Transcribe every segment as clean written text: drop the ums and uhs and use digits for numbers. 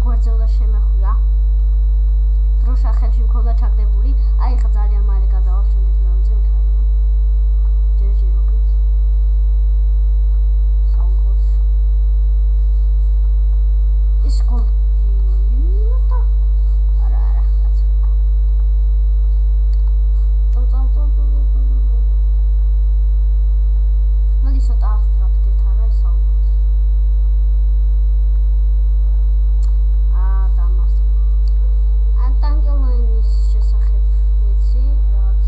გვერდზე უნდა შემეხვია. დროშა ხელში მქონდა ჩაგდებული. აი ხა ძალიან მალე გადავალ შემდეგ ლეველზე მიქარია. ჯერჯერობით. საუბრობთ. ის გოლდი არა, კაცო. მოდი ცოტა ავსტრაქტეთ არა ის საუბრობთ. დამასწრე. ანტანგელოინის შესახებ ვიცი, რაღაც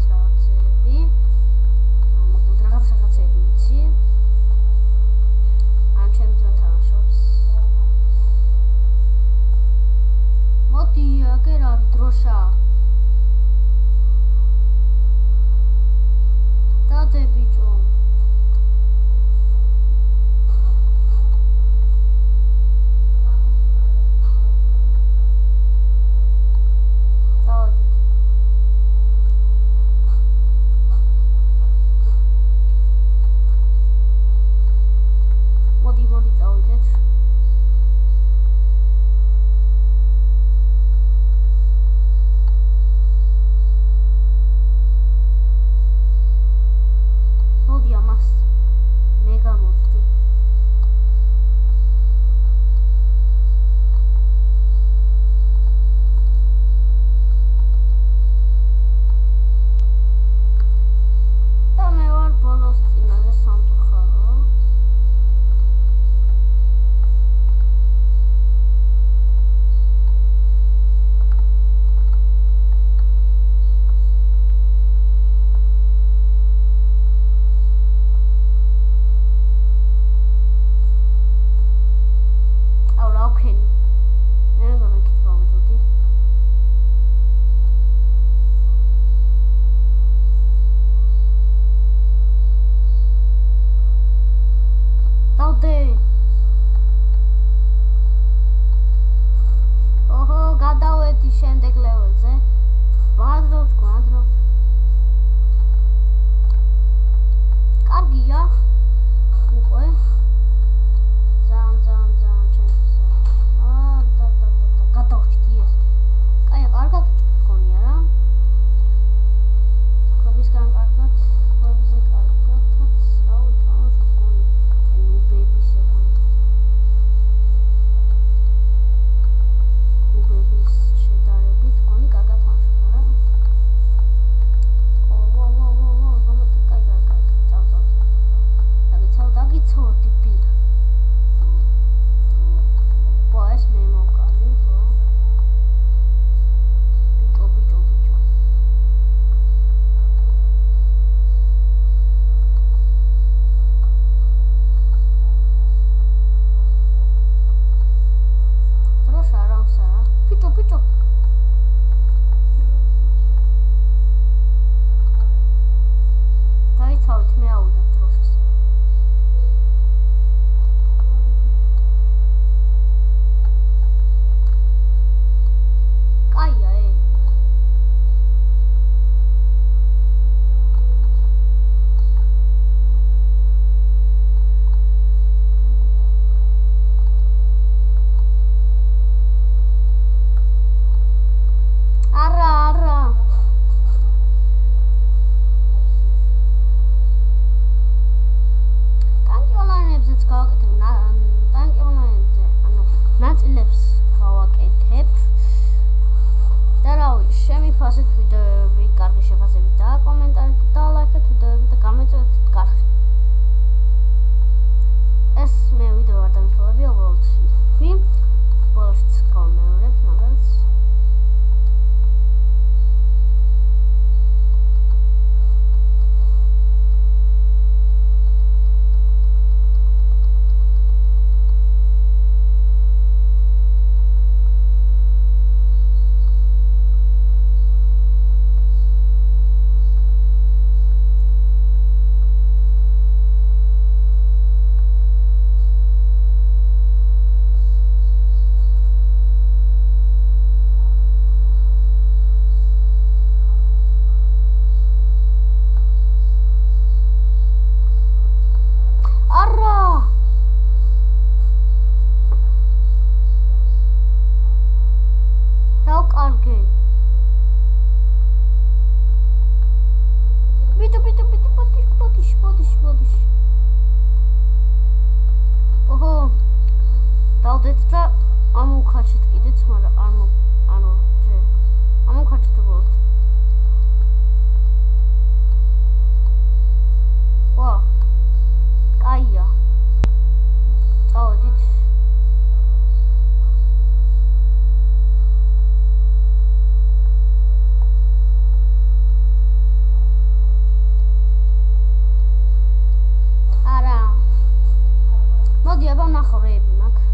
მოდი აბა ვნახო რეები მაქვს.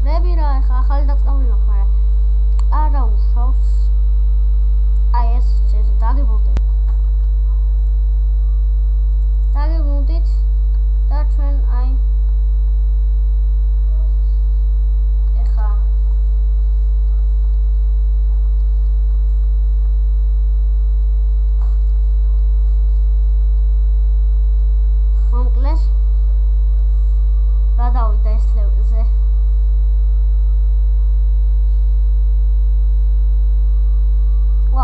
რეები რა ეხლა ახალი დაწყებული მაქვს, მაგრამ არა უშავს. აი ეს დაგებულდებით. დაგებულდით და ჩვენ აი ეხლა მომკლეს გადავიდა ეს ლევზე.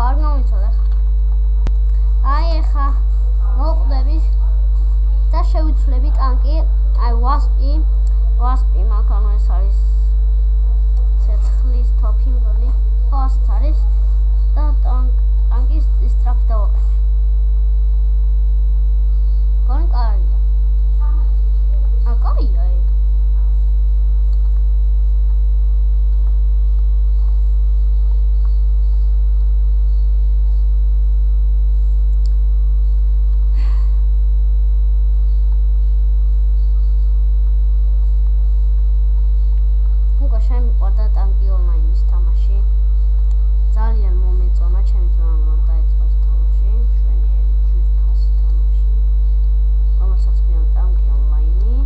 არ გამიცოლა ხა. აი ეხა მოვყვდებით და შევიცვლები ტანკი, აი ვასპი მაქვს, ანუ ეს არის ცეცხლის თოფი მგონი, ხო ასეთ არის და ტანკის ისტრაფი დავაყენე. მგონი კარგია. კაია ეგ. შემიყვარდა ტანკი ონლაინის თამაში. ძალიან მომეწონა, ჩემი ძმამ დაიწყო ეს თამაში, მშვენიერი ძვირფასი თამაში, რომელსაც ქვია ტანკი ონლაინი.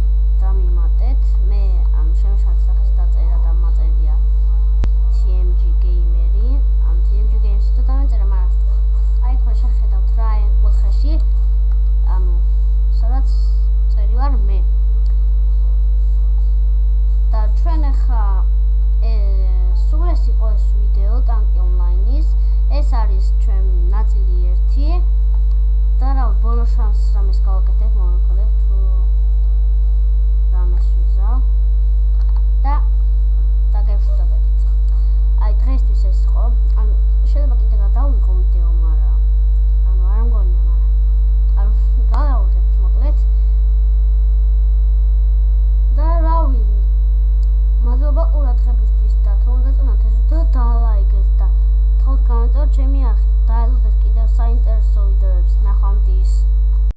დამიმატეთ, მე ანუ ჩემი სახეს დაწერა და მაწერია TMG Gamer-ი, ან TMG Games-ი და დამეწერა, მაგრამ აი ხო შეხედავთ რა აი კუთხეში, ანუ სადაც წერი ვარ მე. და ჩვენ ახლა სულ ეს იყო ეს ვიდეო ტანკი ონლაინის. ეს არის ჩვენ ნაწილი 1 და რა ბოლო შანსს რამეს გავაკეთებ.